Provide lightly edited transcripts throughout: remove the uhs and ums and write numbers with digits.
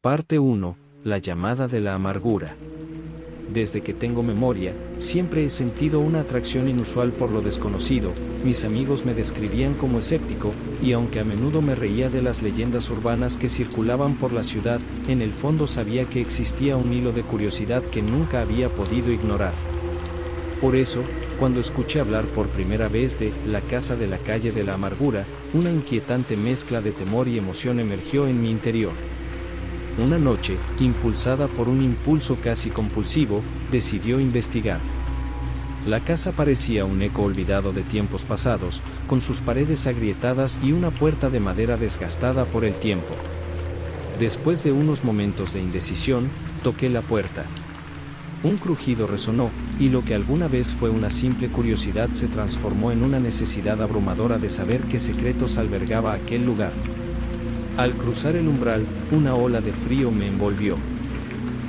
Parte 1. La llamada de la amargura. Desde que tengo memoria, siempre he sentido una atracción inusual por lo desconocido. Mis amigos me describían como escéptico, y aunque a menudo me reía de las leyendas urbanas que circulaban por la ciudad, en el fondo sabía que existía un hilo de curiosidad que nunca había podido ignorar. Por eso, cuando escuché hablar por primera vez de La Casa de la Calle de la Amargura, una inquietante mezcla de temor y emoción emergió en mi interior. Una noche, impulsada por un impulso casi compulsivo, decidió investigar. La casa parecía un eco olvidado de tiempos pasados, con sus paredes agrietadas y una puerta de madera desgastada por el tiempo. Después de unos momentos de indecisión, toqué la puerta. Un crujido resonó, y lo que alguna vez fue una simple curiosidad se transformó en una necesidad abrumadora de saber qué secretos albergaba aquel lugar. Al cruzar el umbral, una ola de frío me envolvió.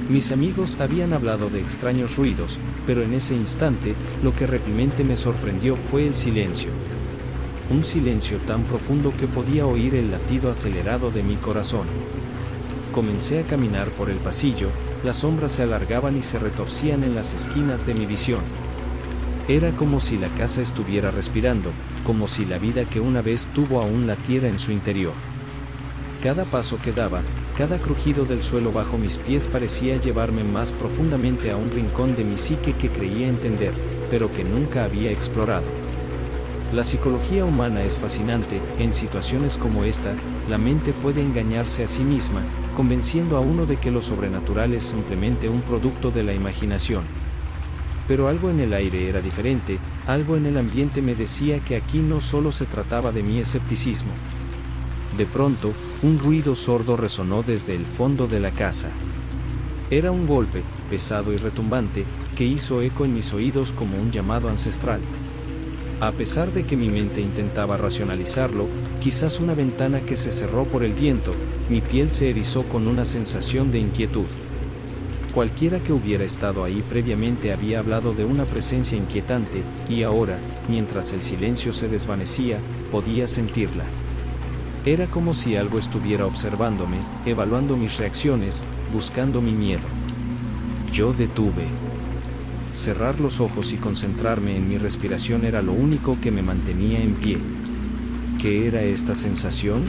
Mis amigos habían hablado de extraños ruidos, pero en ese instante, lo que realmente me sorprendió fue el silencio. Un silencio tan profundo que podía oír el latido acelerado de mi corazón. Comencé a caminar por el pasillo, las sombras se alargaban y se retorcían en las esquinas de mi visión. Era como si la casa estuviera respirando, como si la vida que una vez tuvo aún latiera en su interior. Cada paso que daba, cada crujido del suelo bajo mis pies parecía llevarme más profundamente a un rincón de mi psique que creía entender, pero que nunca había explorado. La psicología humana es fascinante. En situaciones como esta, la mente puede engañarse a sí misma, convenciendo a uno de que lo sobrenatural es simplemente un producto de la imaginación. Pero algo en el aire era diferente, algo en el ambiente me decía que aquí no solo se trataba de mi escepticismo. De pronto, un ruido sordo resonó desde el fondo de la casa. Era un golpe, pesado y retumbante, que hizo eco en mis oídos como un llamado ancestral. A pesar de que mi mente intentaba racionalizarlo, quizás una ventana que se cerró por el viento, mi piel se erizó con una sensación de inquietud. Cualquiera que hubiera estado ahí previamente había hablado de una presencia inquietante, y ahora, mientras el silencio se desvanecía, podía sentirla. Era como si algo estuviera observándome, evaluando mis reacciones, buscando mi miedo. Yo detuve. Cerrar los ojos y concentrarme en mi respiración era lo único que me mantenía en pie. ¿Qué era esta sensación?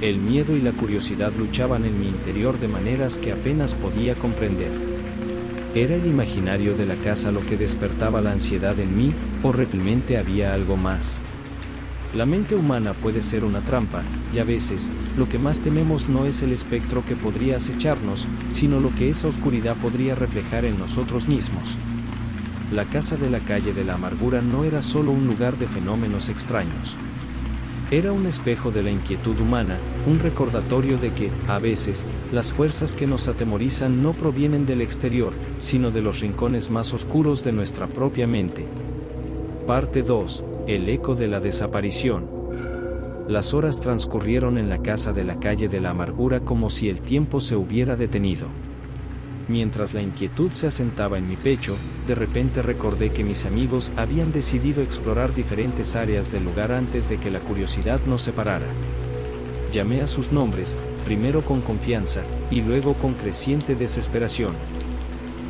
El miedo y la curiosidad luchaban en mi interior de maneras que apenas podía comprender. ¿Era el imaginario de la casa lo que despertaba la ansiedad en mí, o realmente había algo más? La mente humana puede ser una trampa, y a veces, lo que más tememos no es el espectro que podría acecharnos, sino lo que esa oscuridad podría reflejar en nosotros mismos. La casa de la calle de la amargura no era solo un lugar de fenómenos extraños. Era un espejo de la inquietud humana, un recordatorio de que, a veces, las fuerzas que nos atemorizan no provienen del exterior, sino de los rincones más oscuros de nuestra propia mente. Parte 2. El eco de la desaparición. Las horas transcurrieron en la casa de la calle de la amargura como si el tiempo se hubiera detenido. Mientras la inquietud se asentaba en mi pecho, de repente recordé que mis amigos habían decidido explorar diferentes áreas del lugar antes de que la curiosidad nos separara. Llamé a sus nombres, primero con confianza, y luego con creciente desesperación.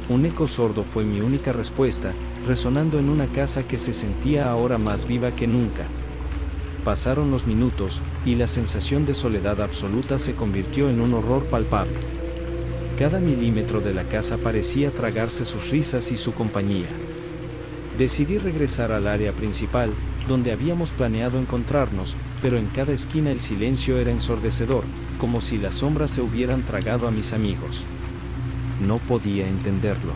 Un eco sordo fue mi única respuesta, resonando en una casa que se sentía ahora más viva que nunca. Pasaron los minutos, y la sensación de soledad absoluta se convirtió en un horror palpable. Cada milímetro de la casa parecía tragarse sus risas y su compañía. Decidí regresar al área principal, donde habíamos planeado encontrarnos, pero en cada esquina el silencio era ensordecedor, como si las sombras se hubieran tragado a mis amigos. No podía entenderlo.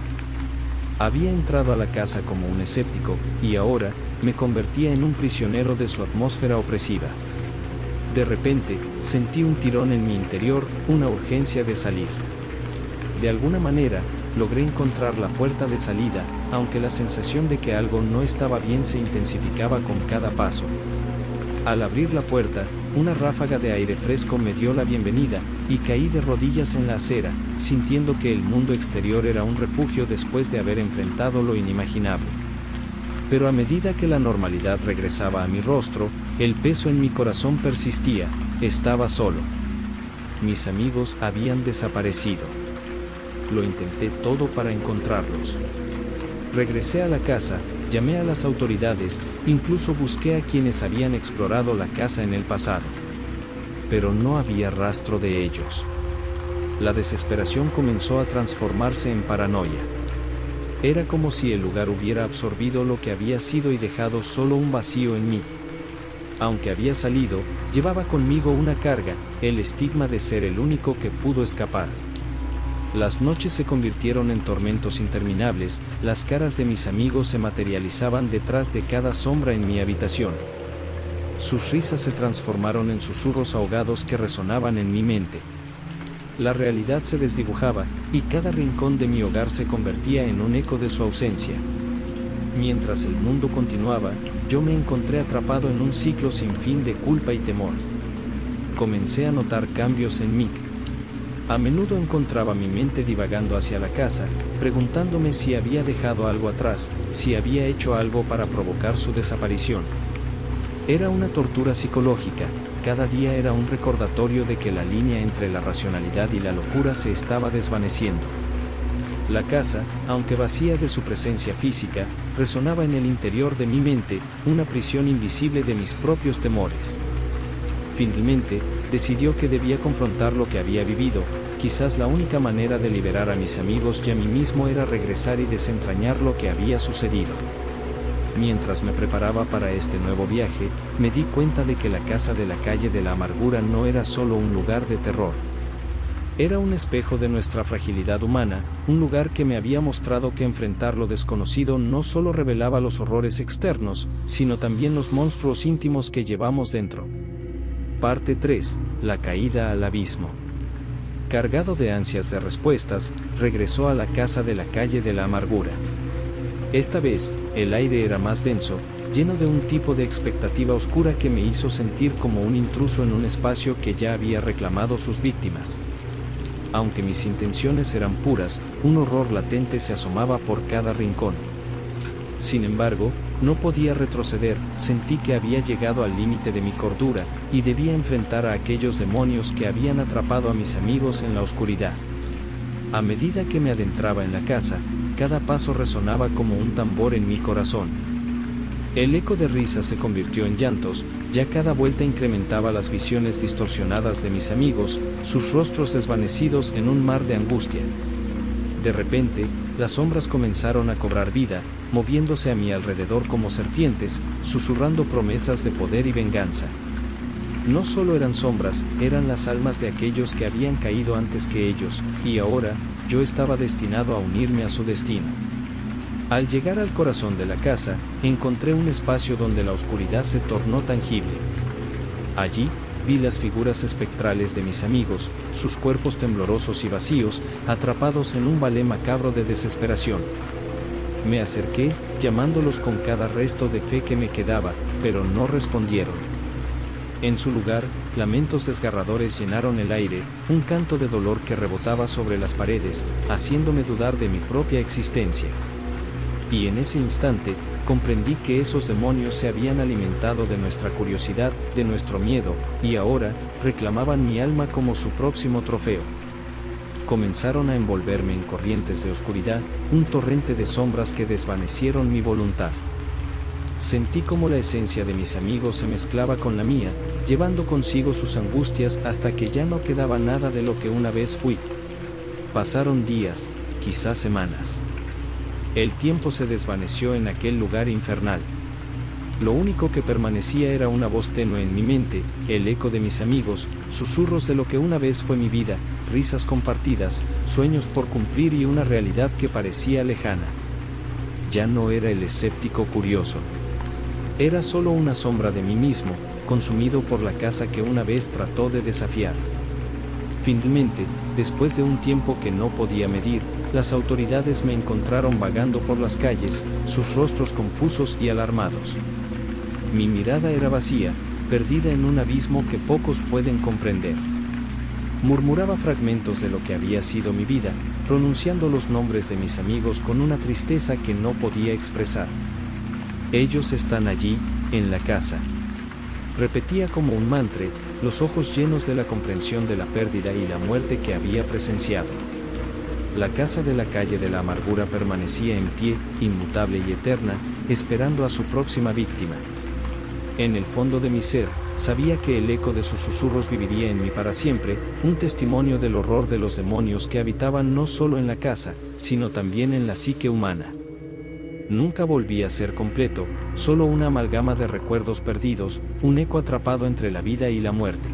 Había entrado a la casa como un escéptico, y ahora, me convertía en un prisionero de su atmósfera opresiva. De repente, sentí un tirón en mi interior, una urgencia de salir. De alguna manera, logré encontrar la puerta de salida, aunque la sensación de que algo no estaba bien se intensificaba con cada paso. Al abrir la puerta, una ráfaga de aire fresco me dio la bienvenida, y caí de rodillas en la acera, sintiendo que el mundo exterior era un refugio después de haber enfrentado lo inimaginable. Pero a medida que la normalidad regresaba a mi rostro, el peso en mi corazón persistía. Estaba solo. mis amigos habían desaparecido. Lo intenté todo para encontrarlos. Regresé a la casa, llamé a las autoridades, incluso busqué a quienes habían explorado la casa en el pasado. Pero no había rastro de ellos. La desesperación comenzó a transformarse en paranoia. Era como si el lugar hubiera absorbido lo que había sido y dejado solo un vacío en mí. Aunque había salido, llevaba conmigo una carga, el estigma de ser el único que pudo escapar. Las noches se convirtieron en tormentos interminables, las caras de mis amigos se materializaban detrás de cada sombra en mi habitación. Sus risas se transformaron en susurros ahogados que resonaban en mi mente. La realidad se desdibujaba, y cada rincón de mi hogar se convertía en un eco de su ausencia. Mientras el mundo continuaba, yo me encontré atrapado en un ciclo sin fin de culpa y temor. Comencé a notar cambios en mí. A menudo encontraba mi mente divagando hacia la casa, preguntándome si había dejado algo atrás, si había hecho algo para provocar su desaparición. Era una tortura psicológica, cada día era un recordatorio de que la línea entre la racionalidad y la locura se estaba desvaneciendo. La casa, aunque vacía de su presencia física, resonaba en el interior de mi mente, una prisión invisible de mis propios temores. Finalmente, decidió que debía confrontar lo que había vivido. Quizás la única manera de liberar a mis amigos y a mí mismo era regresar y desentrañar lo que había sucedido. Mientras me preparaba para este nuevo viaje, me di cuenta de que la casa de la calle de la amargura no era solo un lugar de terror. Era un espejo de nuestra fragilidad humana, un lugar que me había mostrado que enfrentar lo desconocido no solo revelaba los horrores externos, sino también los monstruos íntimos que llevamos dentro. Parte 3. La caída al abismo. Cargado de ansias de respuestas, regresó a la casa de la calle de la amargura. Esta vez, el aire era más denso, lleno de un tipo de expectativa oscura que me hizo sentir como un intruso en un espacio que ya había reclamado sus víctimas. Aunque mis intenciones eran puras, un horror latente se asomaba por cada rincón. Sin embargo, no podía retroceder, sentí que había llegado al límite de mi cordura, y debía enfrentar a aquellos demonios que habían atrapado a mis amigos en la oscuridad. A medida que me adentraba en la casa, cada paso resonaba como un tambor en mi corazón. El eco de risas se convirtió en llantos, ya cada vuelta incrementaba las visiones distorsionadas de mis amigos, sus rostros desvanecidos en un mar de angustia. De repente, las sombras comenzaron a cobrar vida, moviéndose a mi alrededor como serpientes, susurrando promesas de poder y venganza. No solo eran sombras, eran las almas de aquellos que habían caído antes que ellos, y ahora, yo estaba destinado a unirme a su destino. Al llegar al corazón de la casa, encontré un espacio donde la oscuridad se tornó tangible. Allí, vi las figuras espectrales de mis amigos, sus cuerpos temblorosos y vacíos, atrapados en un ballet macabro de desesperación. Me acerqué, llamándolos con cada resto de fe que me quedaba, pero no respondieron. En su lugar, lamentos desgarradores llenaron el aire, un canto de dolor que rebotaba sobre las paredes, haciéndome dudar de mi propia existencia. Y en ese instante, comprendí que esos demonios se habían alimentado de nuestra curiosidad, de nuestro miedo, y ahora, reclamaban mi alma como su próximo trofeo. Comenzaron a envolverme en corrientes de oscuridad, un torrente de sombras que desvanecieron mi voluntad. Sentí como la esencia de mis amigos se mezclaba con la mía, llevando consigo sus angustias hasta que ya no quedaba nada de lo que una vez fui. Pasaron días, quizás semanas. El tiempo se desvaneció en aquel lugar infernal. Lo único que permanecía era una voz tenue en mi mente, el eco de mis amigos, susurros de lo que una vez fue mi vida, risas compartidas, sueños por cumplir y una realidad que parecía lejana. Ya no era el escéptico curioso. Era solo una sombra de mí mismo, consumido por la casa que una vez trató de desafiar. Finalmente, después de un tiempo que no podía medir, las autoridades me encontraron vagando por las calles, sus rostros confusos y alarmados. Mi mirada era vacía, perdida en un abismo que pocos pueden comprender. Murmuraba fragmentos de lo que había sido mi vida, pronunciando los nombres de mis amigos con una tristeza que no podía expresar. Ellos están allí, en la casa. Repetía como un mantra, los ojos llenos de la comprensión de la pérdida y la muerte que había presenciado. La casa de la calle de la amargura permanecía en pie, inmutable y eterna, esperando a su próxima víctima. En el fondo de mi ser, sabía que el eco de sus susurros viviría en mí para siempre, un testimonio del horror de los demonios que habitaban no solo en la casa, sino también en la psique humana. Nunca volví a ser completo, solo una amalgama de recuerdos perdidos, un eco atrapado entre la vida y la muerte.